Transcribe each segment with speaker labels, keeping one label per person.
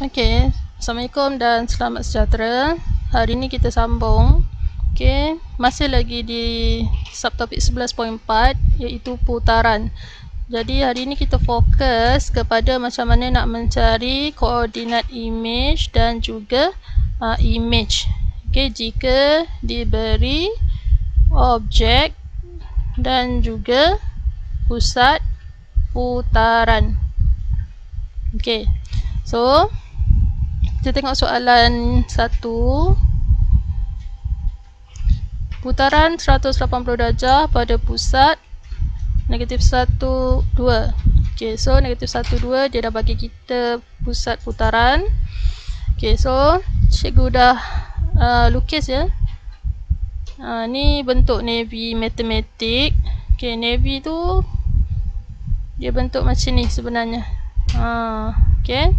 Speaker 1: Okey, Assalamualaikum dan selamat sejahtera. Hari ini kita sambung. Okey, masih lagi di subtopik 11.4 iaitu putaran. Jadi hari ini kita fokus kepada macam mana nak mencari koordinat image dan juga image. Okey, jika diberi objek dan juga pusat putaran. Okey. So, kita tengok soalan 1. Putaran 180 darjah pada pusat negatif 1, 2. Okay, so negatif 1, 2 dia dah bagi kita pusat putaran. Okay, so cikgu dah lukis ya. Ni bentuk navy matematik. Okay, navy tu dia bentuk macam ni sebenarnya. Okay.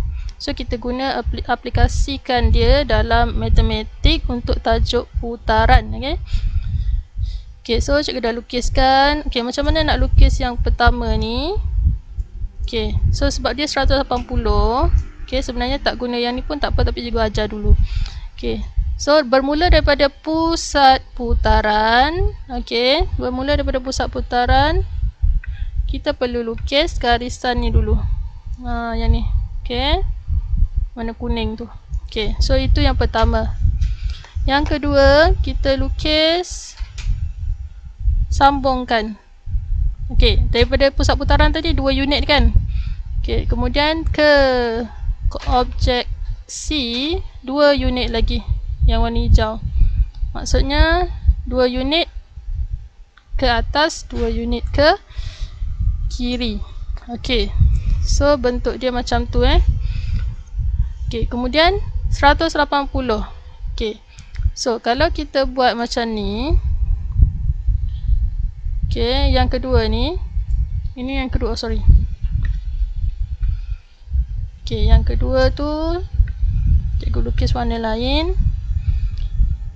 Speaker 1: So kita guna aplikasikan dia dalam matematik untuk tajuk putaran. Okay. Okay, so cikgu dah lukiskan. Okay, macam mana nak lukis yang pertama ni? Okay, so sebab dia 180. Okay, sebenarnya tak guna yang ni pun tak apa, tapi cikgu ajar dulu. Okay, so bermula daripada pusat putaran. Okay, bermula daripada pusat putaran, kita perlu lukis garisan ni dulu. Yang ni. Okay. Warna kuning tu. Okay, so itu yang pertama. Yang kedua, kita lukis sambungkan. Okay, daripada pusat putaran tadi 2 unit kan. Okay, kemudian ke objek C 2 unit lagi yang warna hijau. Maksudnya 2 unit ke atas, 2 unit ke kiri. Okay, so bentuk dia macam tu Okay, kemudian 180. Okay, so kalau kita buat macam ni. Okay, yang kedua ni. Ini yang kedua, sorry. Okay, yang kedua tu cikgu lukis warna lain.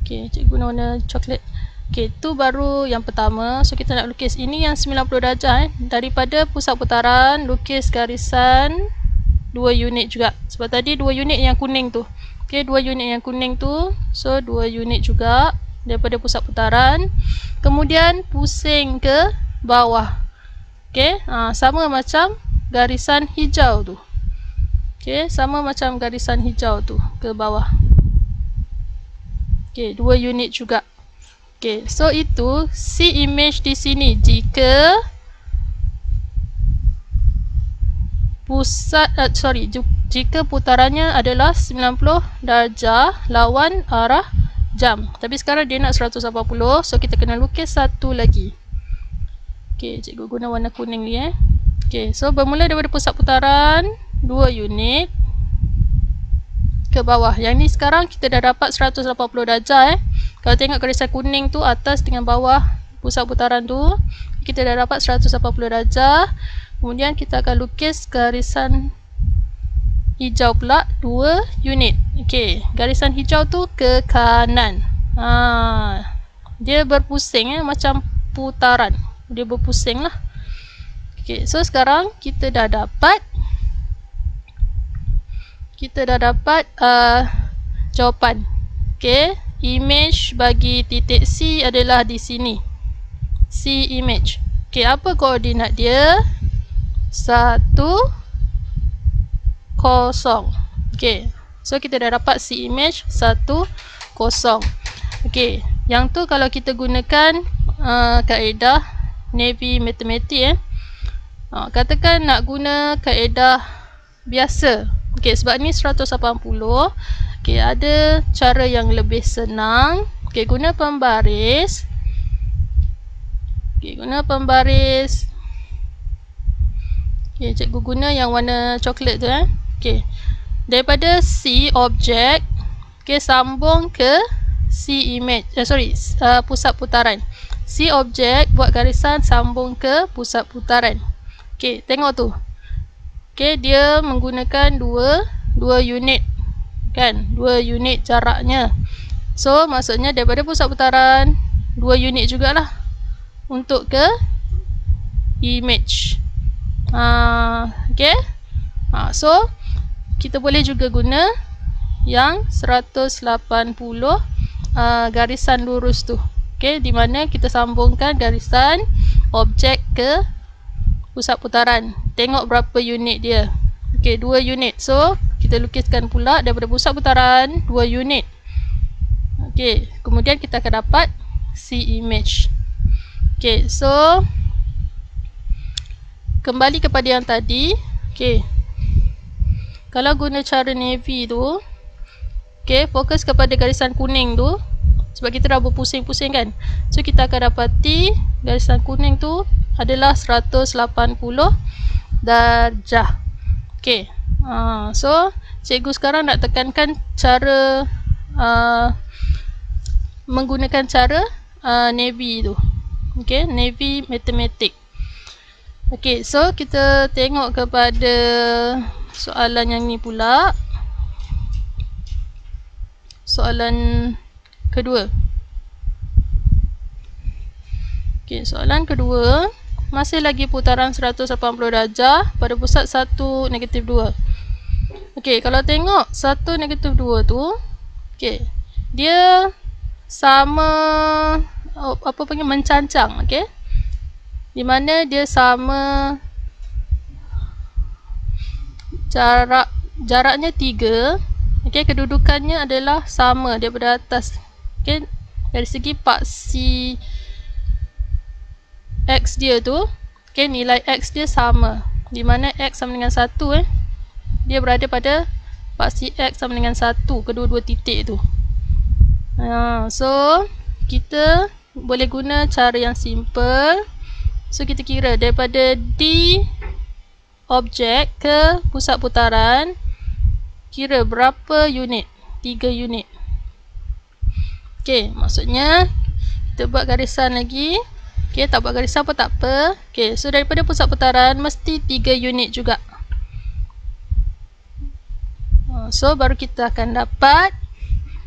Speaker 1: Okay, cikgu guna warna coklat. Okay, tu baru yang pertama. So kita nak lukis ini yang 90 darjah daripada pusat putaran, lukis garisan 2 unit juga. Sebab tadi 2 unit yang kuning tu. Okay, 2 unit yang kuning tu. So 2 unit juga daripada pusat putaran. Kemudian pusing ke bawah. Okay, sama macam garisan hijau tu. Okay, sama macam garisan hijau tu ke bawah. Okay, 2 unit juga. Okay, so itu C image di sini jika jika putarannya adalah 90 darjah lawan arah jam. Tapi sekarang dia nak 180, so kita kena lukis satu lagi. Okay, cikgu guna warna kuning ni Okay, so bermula daripada pusat putaran 2 unit ke bawah. Yang ni sekarang kita dah dapat 180 darjah Kalau tengok garisan kuning tu atas dengan bawah pusat putaran tu, kita dah dapat 180 darjah. Kemudian kita akan lukis garisan hijau pula 2 unit. Okey, garisan hijau tu ke kanan. Dia berpusing macam putaran. Dia berpusing lah. Okey, so sekarang kita dah dapat jawapan. Okey, image bagi titik C adalah di sini. C image. Okey, apa koordinat dia? 1, 0. Okay, so kita dah dapat C image 1, 0. Okay, yang tu kalau kita gunakan kaedah navy matematik katakan nak guna kaedah biasa. Okay, sebab ni 180. Okay, ada cara yang lebih senang. Okay, guna pembaris. Okay, guna pembaris. Okay, cikgu guna yang warna coklat tu Okay, daripada C objek, okay, sambung ke C image, pusat putaran. C objek, buat garisan, sambung ke pusat putaran. Okay, tengok tu. Okay, dia menggunakan 2 unit kan, 2 unit jaraknya. So maksudnya daripada pusat putaran 2 unit jugalah untuk ke image. Okay. So kita boleh juga guna yang 180 garisan lurus tu. Okey, di mana kita sambungkan garisan objek ke pusat putaran. Tengok berapa unit dia. Okey, 2 unit. So, kita lukiskan pula daripada pusat putaran 2 unit. Okey, kemudian kita akan dapat C image. Okey, so kembali kepada yang tadi. Okey. Kalau guna cara navy tu, okey, fokus kepada garisan kuning tu. Sebab kita dah berpusing-pusing kan. So kita akan dapati garisan kuning tu adalah 180 darjah. Okey. So cikgu sekarang nak tekankan cara menggunakan cara navy tu. Okey, navy matematik. Okey, so kita tengok kepada soalan yang ni pula. Soalan kedua. Okey, soalan kedua masih lagi putaran 180 darjah pada pusat 1, -2. Okey, kalau tengok 1, -2 tu, okey, dia sama apa panggil mencancang, okey. Di mana dia sama jaraknya 3. Okey, kedudukannya adalah sama daripada atas. Okey, dari segi paksi X dia tu, okey, nilai X dia sama. Di mana X sama dengan 1 dia berada pada paksi X sama dengan 1, kedua-dua titik tu. So kita boleh guna cara yang simple. So kita kira daripada D objek ke pusat putaran, kira berapa unit? 3 unit. Okey, maksudnya kita buat garisan lagi. Okey, tak buat garisan pun tak apa. Okey, so daripada pusat putaran mesti 3 unit juga. So baru kita akan dapat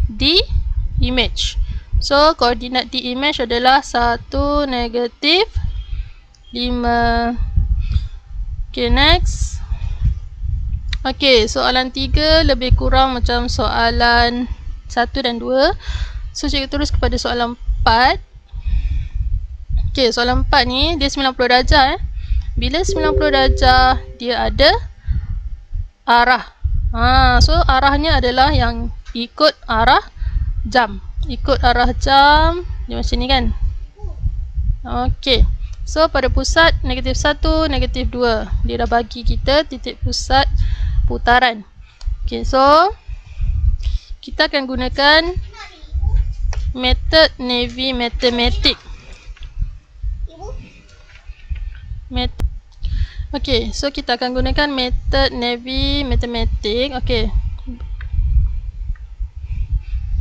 Speaker 1: D image. So koordinat D image adalah 1, -5. Okey, next. Okey, soalan 3 lebih kurang macam soalan 1 dan 2. So cikgu terus kepada soalan 4. Okey, soalan 4 ni dia 90 darjah. Bila 90 darjah dia ada arah. So arahnya adalah yang ikut arah jam. Ikut arah jam dia macam ni kan. Okey. So pada pusat -1, -2. Dia dah bagi kita titik pusat putaran. Okey, so kita akan gunakan metode navy matematik. Okey, so kita akan gunakan metode navy matematik. Okey.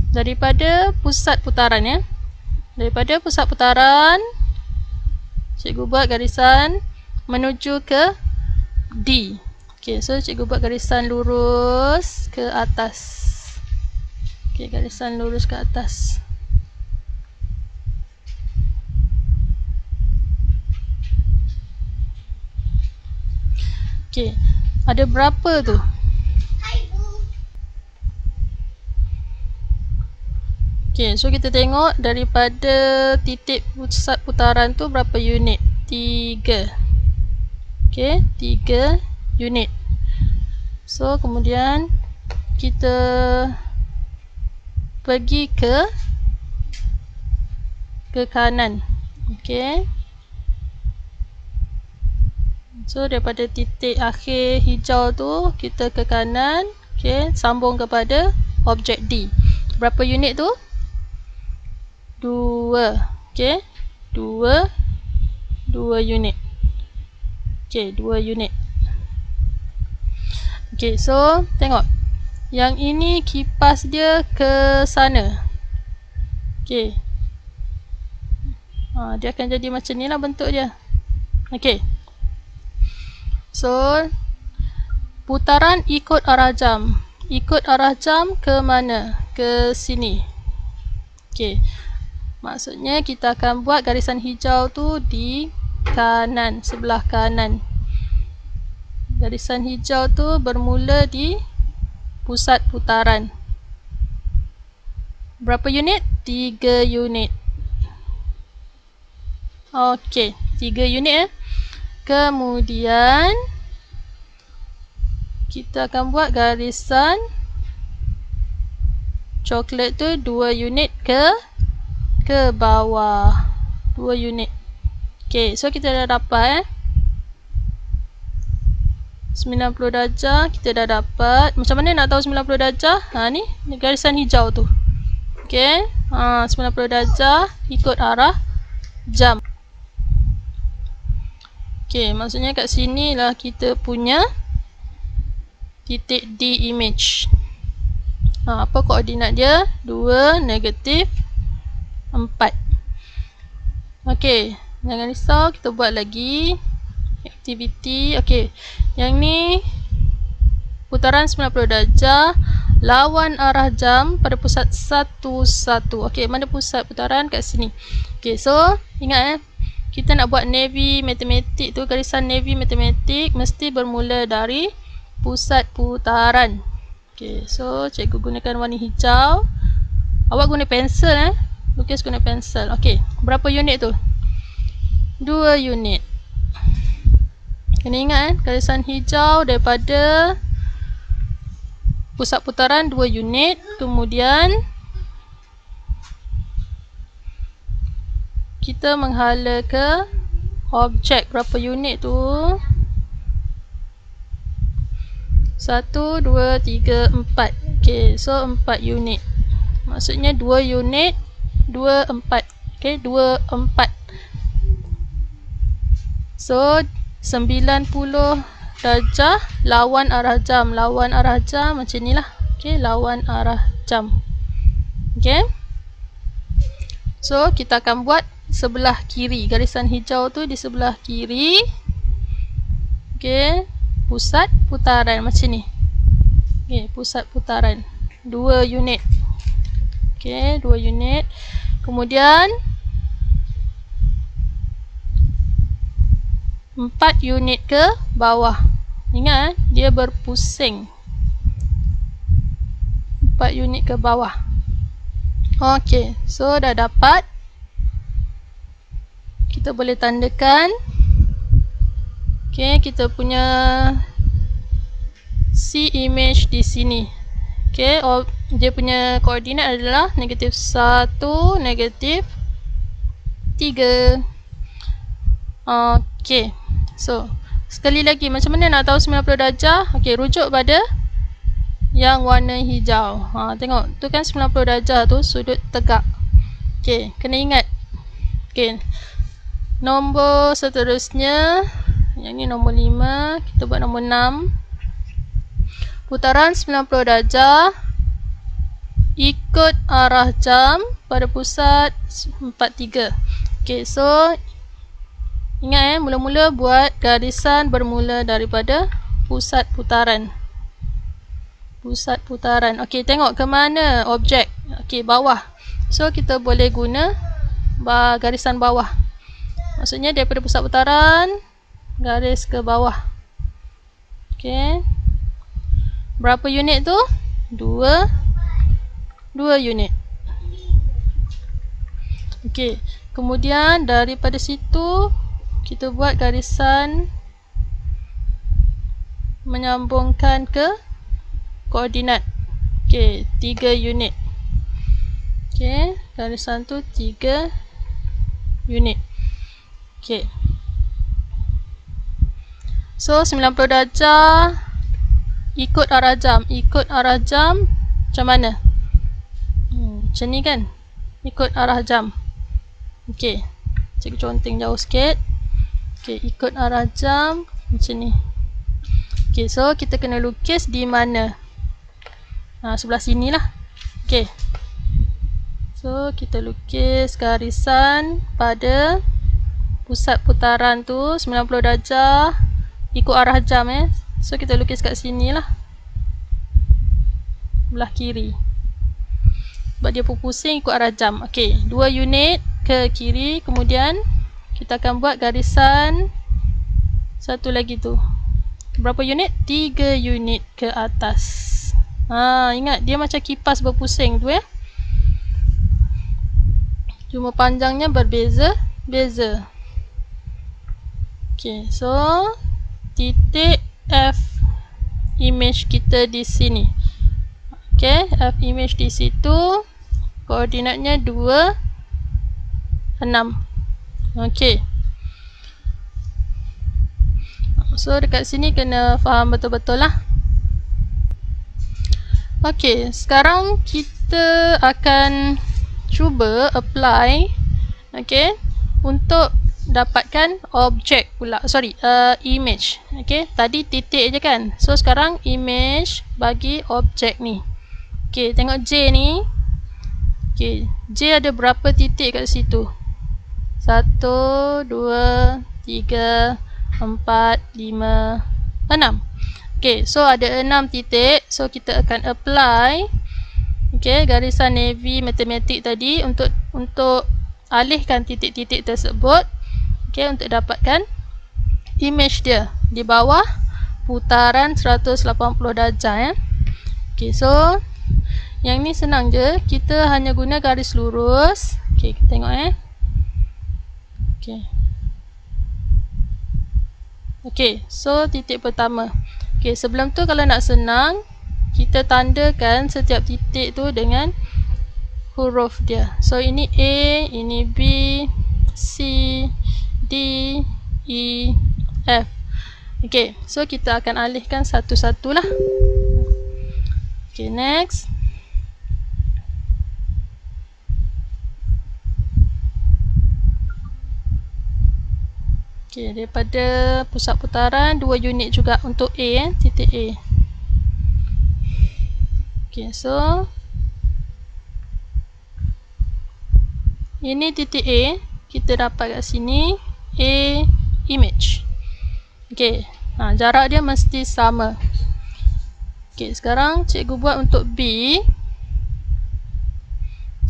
Speaker 1: Daripada pusat putaran ya. Daripada pusat putaran cikgu buat garisan menuju ke D. Okey, so cikgu buat garisan lurus ke atas. Okey, garisan lurus ke atas. Okey, ada berapa tu? Okey, so kita tengok daripada titik pusat putaran tu berapa unit? 3. Okey, 3 unit. So kemudian kita pergi ke kanan. Okey. So daripada titik akhir hijau tu kita ke kanan. Okey, sambung kepada objek D. Berapa unit tu? 2. Okey. 2 unit. Okey, 2 unit. Okey, so tengok. Yang ini kipas dia ke sana. Okey. Dia akan jadi macam ni lah bentuk dia. Okey. So putaran ikut arah jam. Ikut arah jam ke mana? Ke sini. Okey. Maksudnya kita akan buat garisan hijau tu di kanan, sebelah kanan. Garisan hijau tu bermula di pusat putaran. Berapa unit? 3 unit. Okey, 3 unit. Kemudian kita akan buat garisan coklat tu 2 unit ke bawah. 2 unit. Okey, so kita dah dapat 90 darjah kita dah dapat. Macam mana nak tahu 90 darjah? Ni garisan hijau tu. Okey, 90 darjah ikut arah jam. Okey, maksudnya kat sini lah kita punya titik D image. Apa koordinat dia? 2, negatif 4. Okey, jangan risau, kita buat lagi aktiviti. Okey, yang ni putaran 90 darjah lawan arah jam pada pusat 1, 1. Okey, mana pusat putaran? Kat sini. Okey, so ingat kita nak buat navy matematik tu, garisan navy matematik mesti bermula dari pusat putaran. Okey, so cikgu gunakan warna hijau. Awak guna pensel lukis guna pensel. Okey, berapa unit tu? 2 unit. Kena ingat garisan hijau daripada pusat putaran 2 unit. Kemudian kita menghala ke objek. Berapa unit tu? 1, 2, 3, 4. Okey, so 4 unit. Maksudnya 2 unit 2, 4. Okey, 2, 4. So 90 darjah lawan arah jam. Lawan arah jam macam ni lah. Okey, lawan arah jam. Okey, so kita akan buat sebelah kiri. Garisan hijau tu di sebelah kiri. Okey, pusat putaran macam ni. Okey, pusat putaran 2 unit. Okey, 2 unit. Kemudian 4 unit ke bawah. Ingat dia berpusing. 4 unit ke bawah. Okey, so dah dapat. Kita boleh tandakan. Okey, kita punya C image di sini. Okey, dia punya koordinat adalah negatif 1, negatif 3. Okey, so sekali lagi macam mana nak tahu 90 darjah? Okey, rujuk pada yang warna hijau. Tengok, tu kan 90 darjah tu sudut tegak. Okey, kena ingat. Okey, nombor seterusnya, yang ni nombor 5, kita buat nombor 6. Putaran 90 darjah ikut arah jam pada pusat 43. Okey, so ingat mula-mula buat garisan bermula daripada pusat putaran. Pusat putaran. Okey, tengok ke mana objek. Okey, bawah. So kita boleh guna garisan bawah. Maksudnya daripada pusat putaran garis ke bawah. Okey. Berapa unit tu? 2 unit. Okey. Kemudian daripada situ kita buat garisan menyambungkan ke koordinat. Okey, 3 unit. Okey, garisan tu 3 unit. Okey. So 90 darjah ikut arah jam. Ikut arah jam macam mana? Macam ni kan? Ikut arah jam. Okey, cikgu conteng jauh sikit. Okey, ikut arah jam macam ni. Okey, so kita kena lukis di mana? Sebelah sini lah. Okey, so kita lukis garisan pada pusat putaran tu 90 darjah ikut arah jam. So kita lukis kat sini lah, belah kiri, sebab dia pusing ikut arah jam. Okey, 2 unit ke kiri. Kemudian kita akan buat garisan satu lagi tu. Berapa unit? 3 unit ke atas. Ingat dia macam kipas berpusing tu ya. Cuma panjangnya berbeza-beza. Okay, so titik F image kita di sini. Okay, F image di situ. Koordinatnya 2, 6. Okay. So dekat sini kena faham betul-betul lah. Okay, sekarang kita akan cuba apply, okay, untuk dapatkan objek pula. Image. Okay, tadi titik je kan. So sekarang image bagi objek ni. Okay, tengok J ni. Okay, J ada berapa titik kat situ? 1, 2, 3, 4, 5, 6. Okay, so ada 6 titik. So kita akan apply, okay, garisan navy matematik tadi untuk alihkan titik-titik tersebut, okay, untuk dapatkan image dia di bawah putaran 180 darjah ya. Okay, so yang ni senang je, kita hanya guna garis lurus. Okay, kita tengok okay. Okay, so titik pertama. Okay, sebelum tu kalau nak senang, kita tandakan setiap titik tu dengan huruf dia. So ini A, ini B, C, D, E, F. Okay, so kita akan alihkan satu-satu lah. Okay, next. Okay, daripada pusat putaran 2 unit juga untuk A, titik A. Okay, so ini titik A, kita dapat kat sini A image. Okay, jarak dia mesti sama. Okay, sekarang cikgu buat untuk B.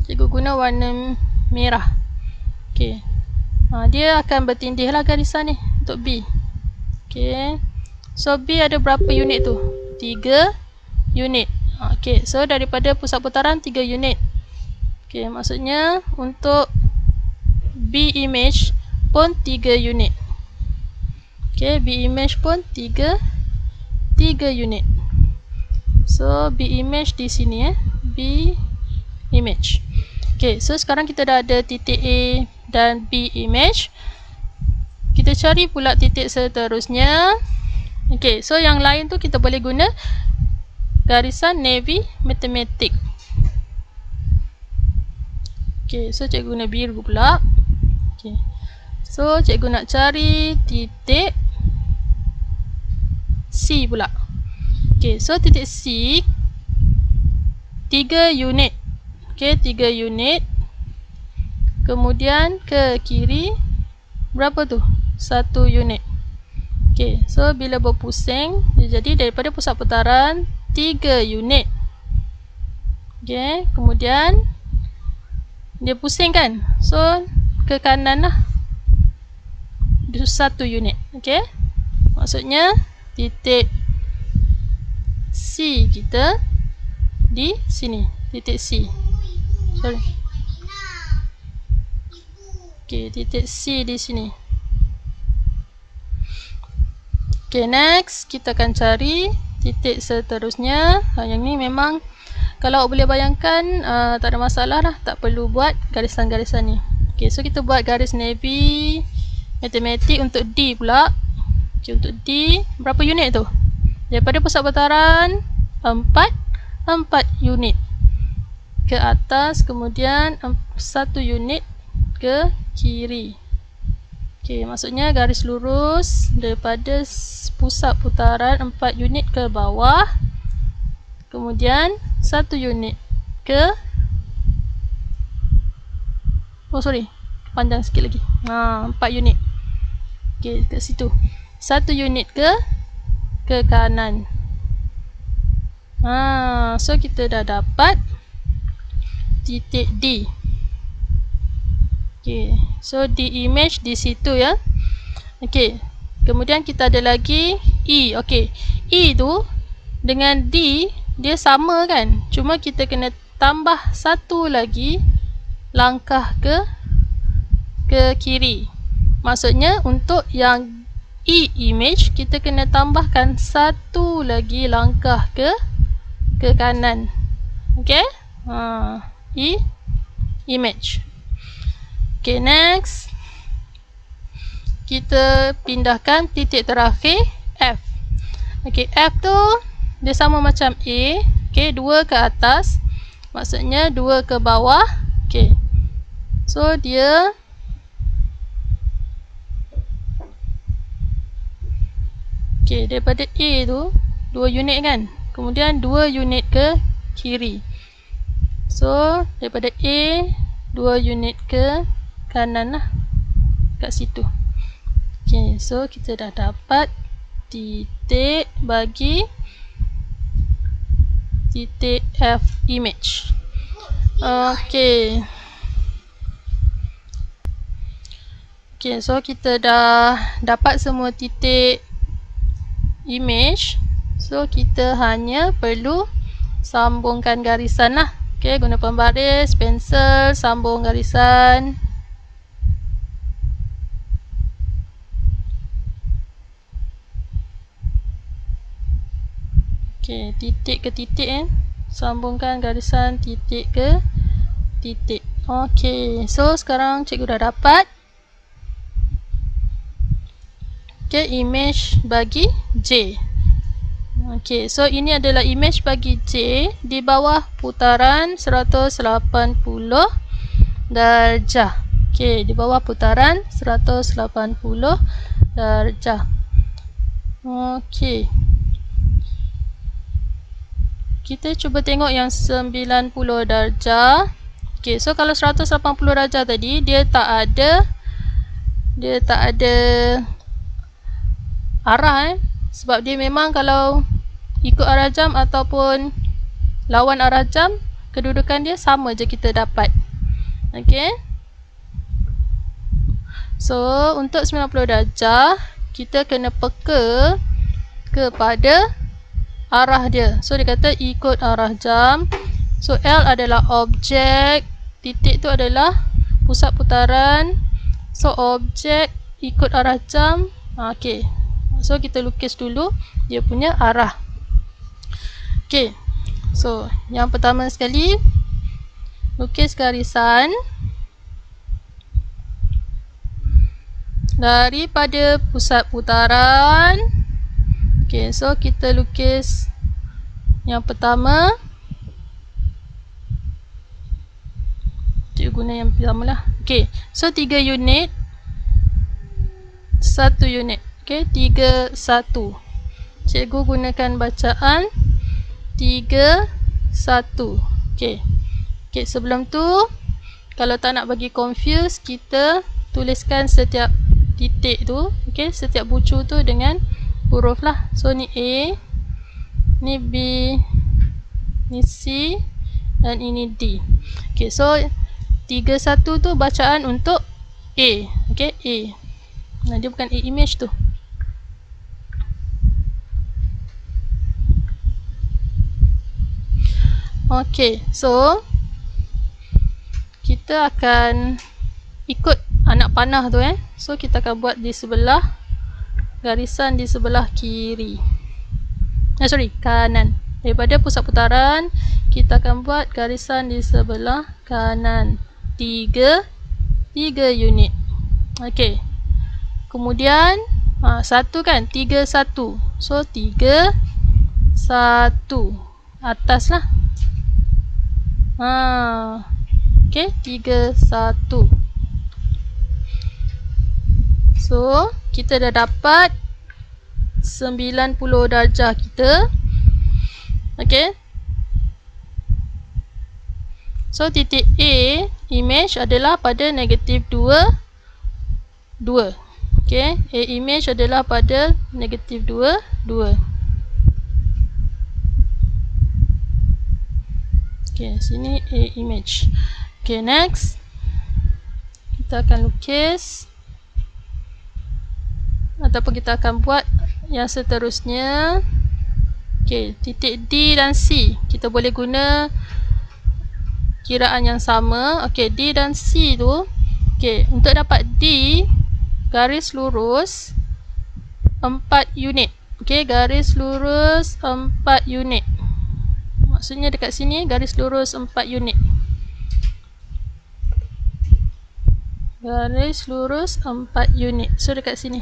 Speaker 1: Cikgu guna warna merah. Okay, dia akan bertindih lah garisan ni untuk B. Okay, so B ada berapa unit tu? 3 unit. Okay, so daripada pusat putaran 3 unit. Okay, maksudnya untuk B image pun 3 unit. Okay, B image pun 3 unit. So B image di sini B image. Okay, so sekarang kita dah ada titik A dan B image. Kita cari pula titik seterusnya. Okay, so yang lain tu kita boleh guna garisan navy matematik. Okay, so cikgu guna biru pula. Okay, so cikgu nak cari titik C pula. Okay, so titik C 3 unit. Okay, 3 unit. Kemudian ke kiri berapa tu? 1 unit. Okay, so bila berpusing dia jadi daripada pusat putaran 3 unit. Okay, kemudian dia pusing kan, so ke kanan lah 1 unit. Okay, maksudnya titik C kita di sini, titik C. Sorry. Okay, titik C di sini. Okay, next kita akan cari titik seterusnya. Yang ni memang kalau boleh bayangkan tak ada masalah lah, tak perlu buat garisan-garisan ni. Okay, so kita buat garis navy matematik untuk D pula. Okay, untuk D berapa unit tu? Daripada pusat putaran 4 unit ke atas, kemudian 1 unit ke kiri. Okay, maksudnya garis lurus daripada pusat putaran 4 unit ke bawah, kemudian 1 unit ke panjang sikit lagi. 4 unit. Okay, kat situ 1 unit ke kanan. So kita dah dapat titik D. Okay, so D image di situ ya. Okay, kemudian kita ada lagi E. Okay, E tu dengan D dia sama kan, cuma kita kena tambah satu lagi langkah ke kiri. Maksudnya untuk yang image kita kena tambahkan satu lagi langkah ke kanan. Okey? Image. Okay, next kita pindahkan titik terakhir F. Okay, F tu dia sama macam A. Okay, 2 ke atas, maksudnya 2 ke bawah. Okay, so dia daripada A tu 2 unit kan, kemudian 2 unit ke kiri. So daripada A 2 unit ke kanan lah, kat situ. Okay, so kita dah dapat titik bagi titik F image. Okay. Okay, so kita dah dapat semua titik image. So kita hanya perlu sambungkan garisan lah. Okay, guna pembaris, pensel, sambung garisan. Okay, titik ke titik sambungkan garisan titik ke titik. Okay, so sekarang cikgu dah dapat image bagi J. Okay, so ini adalah image bagi J di bawah putaran 180 darjah. Okay, di bawah putaran 180 darjah. Okay, kita cuba tengok yang 90 darjah. Okay, so kalau 180 darjah tadi dia tak ada arah sebab dia memang kalau ikut arah jam ataupun lawan arah jam, kedudukan dia sama je kita dapat. Okay, so untuk 90 darjah kita kena peka kepada arah dia. So dia kata ikut arah jam. So L adalah objek, titik tu adalah pusat putaran. So objek ikut arah jam. Okay, so kita lukis dulu dia punya arah. Okay, so yang pertama sekali lukis garisan daripada pusat putaran. Okay, so kita lukis yang pertama. Cikgu guna yang pertama lah. Okay, so 3 unit, 1 unit. Okay, 3, 1. Cikgu gunakan bacaan 3, 1. Okay. Okay, sebelum tu kalau tak nak bagi confuse, kita tuliskan setiap titik tu, okay, setiap bucu tu dengan huruf lah. So ni A, ni B, ni C dan ini D. Okay, so 3, 1 tu bacaan untuk A. Okay, A. Nah, dia bukan A image tu. Okay, so kita akan ikut anak panah tu So kita akan buat di sebelah garisan di sebelah kiri. Kanan. Daripada pusat putaran kita akan buat garisan di sebelah kanan. 3 unit. Okay. Kemudian 1 kan, 3, 1. So 3, 1 atas lah. Okay, 3, 1. So kita dah dapat 90 darjah kita. Okay, so titik A image adalah pada negatif 2, 2. Okay, A image adalah pada negatif 2, 2. Okay, sini A image. Okay, next kita akan lukis ataupun kita akan buat yang seterusnya. Okey, titik D dan C kita boleh guna kiraan yang sama. Okey, D dan C tu, okey, untuk dapat D, garis lurus 4 unit. Okey, garis lurus 4 unit. Maksudnya dekat sini garis lurus 4 unit. Garis lurus 4 unit. So dekat sini.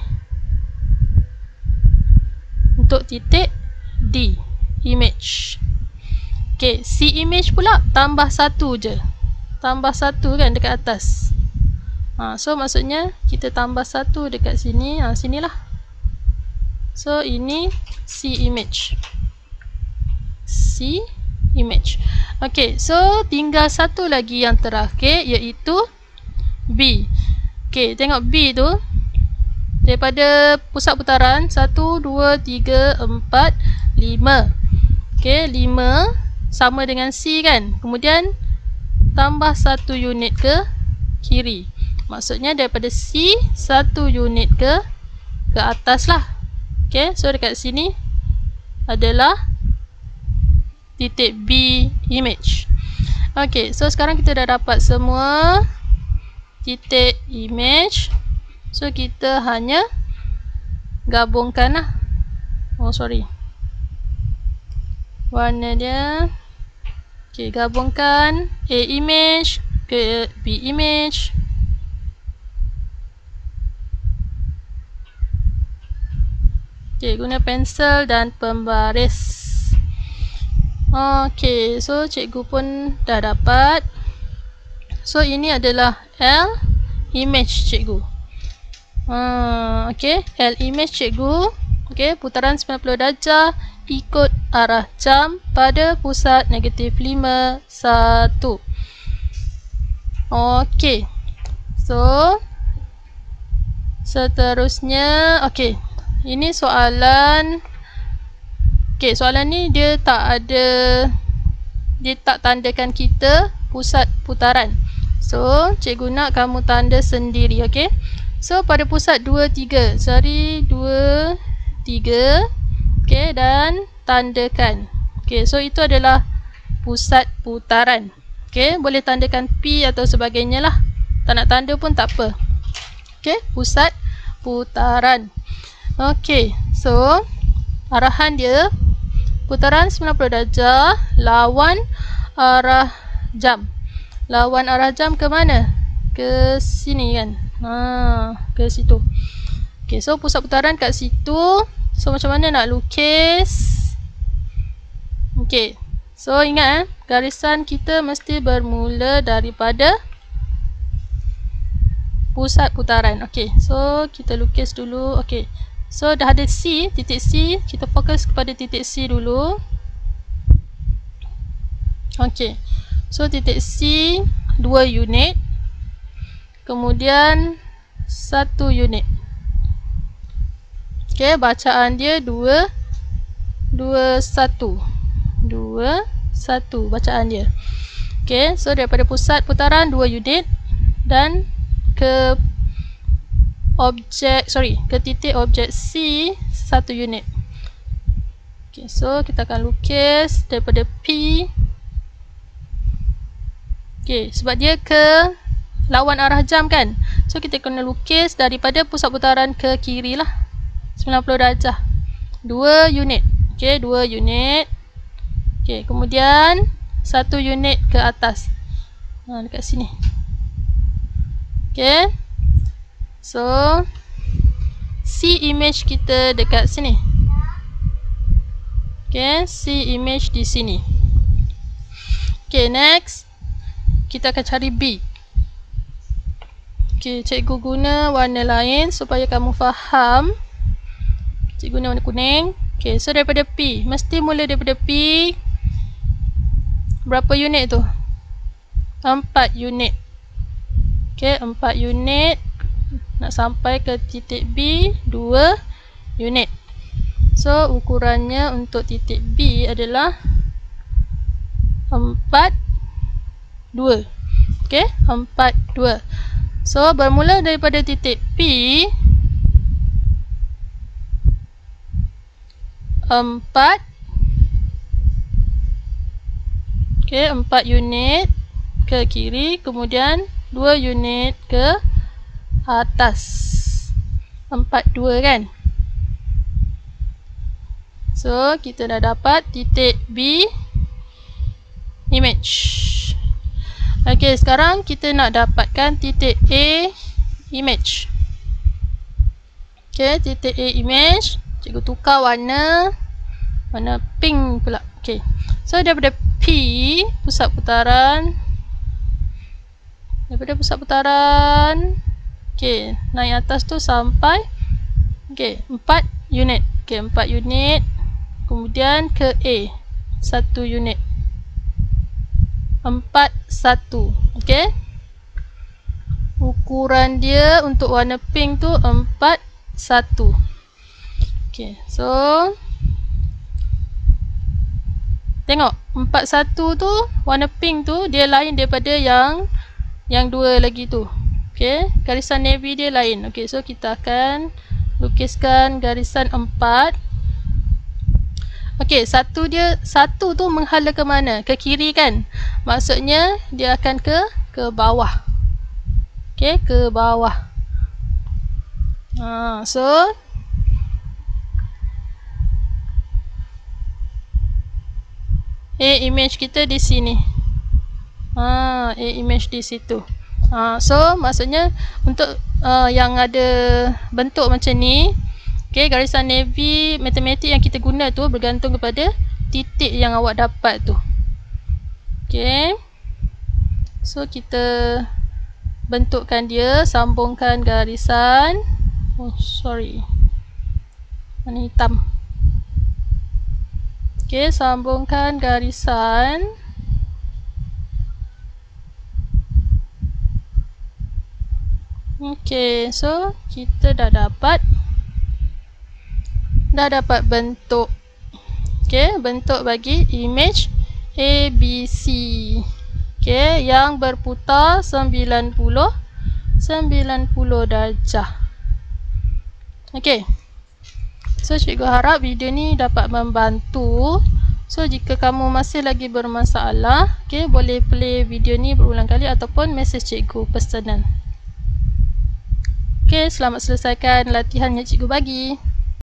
Speaker 1: Untuk titik D, image. Okey, C image pula tambah 1 je. Tambah 1 kan dekat atas. So maksudnya kita tambah 1 dekat sini. Sinilah. So ini C image. C image. Okey, so tinggal satu lagi yang terakhir iaitu B. Okey, tengok B tu. Daripada pusat putaran 1, 2, 3, 4, 5. Okey, 5 sama dengan C kan. Kemudian tambah 1 unit ke kiri. Maksudnya daripada C 1 unit ke atas lah. Okey, so dekat sini adalah titik B image. Okey, so sekarang kita dah dapat semua titik image. So kita hanya gabungkan lah. Warna dia. Okey, gabungkan A image ke B image. Okey, guna pensel dan pembaris. Okey, so cikgu pun dah dapat. So ini adalah L image cikgu. Okey, L image cikgu. Okey, putaran 90 darjah ikut arah jam pada pusat -5, 1. Okey. So seterusnya, okey. Ini soalan. Okey, soalan ni dia tak tandakan kita pusat putaran. So, cikgu nak kamu tanda sendiri, okey? So, pada pusat 2, 3. Cari 2, 3. Okey, dan tandakan. Okey, so itu adalah pusat putaran. Okey, boleh tandakan P atau sebagainya lah. Tak nak tanda pun tak apa. Okey, pusat putaran. Okey, so arahan dia putaran 90 darjah lawan arah jam. Lawan arah jam ke mana? Ke sini kan? Ke situ. Okey, so pusat putaran kat situ. So macam mana nak lukis? Okey. So ingat garisan kita mesti bermula daripada pusat putaran. Okey, so kita lukis dulu. Okey. So dah ada C, titik C, kita fokus kepada titik C dulu. Okey. So titik C 2 unit. Kemudian 1 unit. Okey, bacaan dia 2 1. 2 1 bacaan dia. Okey, so daripada pusat putaran 2 unit dan ke titik objek C 1 unit. Okey, so kita akan lukis daripada P. Okey, sebab dia ke lawan arah jam kan. So kita kena lukis daripada pusat putaran ke kiri lah. 90 darjah. 2 unit. Okey, 2 unit. Okey, kemudian 1 unit ke atas. Dekat sini. Okey. So C image kita dekat sini. Okey, C image di sini. Okey, next kita akan cari B. Okey, cikgu guna warna lain supaya kamu faham. Cikgu guna warna kuning. Okey, so daripada P, mesti mula daripada P. Berapa unit tu? 4 unit. Okey, 4 unit. Nak sampai ke titik B 2 unit. So ukurannya untuk titik B adalah 4 2. Okey, 4 2. So bermula daripada titik P 4 Okey, 4 unit ke kiri, kemudian 2 unit ke atas. 4, 2 kan? So, kita dah dapat titik B image. Okey, sekarang kita nak dapatkan titik A image. Okey, titik A image. Cikgu tukar warna pink pula. Okey. So, daripada P, pusat putaran. Okey, naik atas tu sampai 4 unit. Okey, 4 unit. Kemudian ke A, 1 unit. 4, 1. Okey. Ukuran dia untuk warna pink tu 4, 1. Okey, so tengok 4, 1 tu warna pink tu dia lain daripada yang 2 lagi tu. Okey, garisan navy dia lain. Okey, so kita akan lukiskan garisan 4. Okey, satu tu menghala ke mana? Ke kiri kan? Maksudnya dia akan ke bawah. Okey, ke bawah. So A image kita di sini. A image di situ. So maksudnya untuk yang ada bentuk macam ni, okey, garisan navy matematik yang kita guna tu bergantung kepada titik yang awak dapat tu. Okey. So kita bentukkan dia, sambungkan garisan. Warna hitam. Okey, sambungkan garisan. Okey, so kita dah dapat bentuk. Okey, bentuk bagi image ABC. Okey, yang berputar 90 darjah. Okey. So cikgu harap video ni dapat membantu. So jika kamu masih lagi bermasalah, okey, boleh play video ni berulang kali ataupun message cikgu personal. Okey, selamat selesaikan latihan yang cikgu bagi.